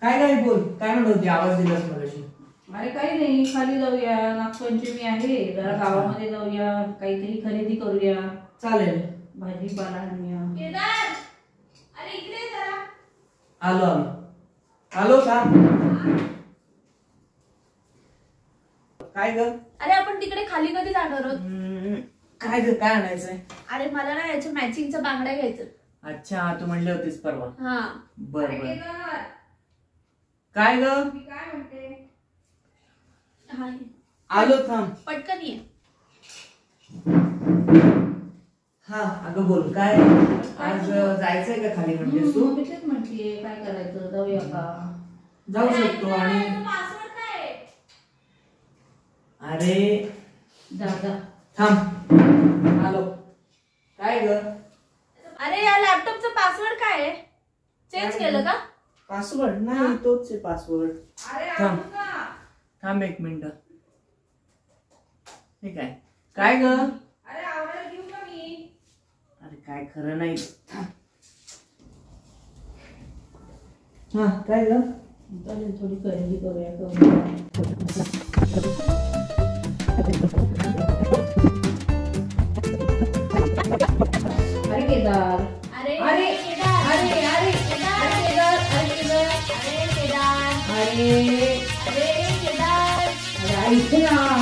काय बोल, काय म्हणत होती? आवाज दिलास मगाशी. अरे काही नाही, खाली जाऊया, नागपंचमी आहे, जरा गावामध्ये जाऊया, काहीतरी खरेदी करूया. चालेल. भाजीपाला आणूया. केदार, अरे इकडे जरा. आलो का? काय ग? अरे आपण तिकडे खाली कधी जाणार आहोत? काय ग, काय आणायचंय? अरे मला ना याच्या मॅचिंगच्या बांगड्या घ्यायचं. अच्छा, तू म्हणली होतीस परवा. हा बर. काय ग? मी काय म्हणते, आलो, थांब. पटकन ये. हा अगं बोल, काय आज जायचंय का खाली? म्हणतेस तू? मी तेच म्हणतीये, काय करायचं, जाऊया का? जाऊ शकतो. आणि पासवर्ड काय आहे? अरे जा थांब, आलो. काय ग? अरे या लॅपटॉपचा पासवर्ड काय आहे? चेंज केलं का? पासवर्ड नाही, तोच आहे पासवर्ड. अरे थांब एक मिनिट. ठीक आहे. काय ग? अरे आवडायला घेऊ का मी? अरे काय खरं नाही. हा काय ग? चालेल, थोडी खरेदी करूया. अरे केदार, अरे अरे केदार, अरे अरे केदार, केदार, अरे केदार, अरे केदार, अरे अरे केदार. अरे इथे ना.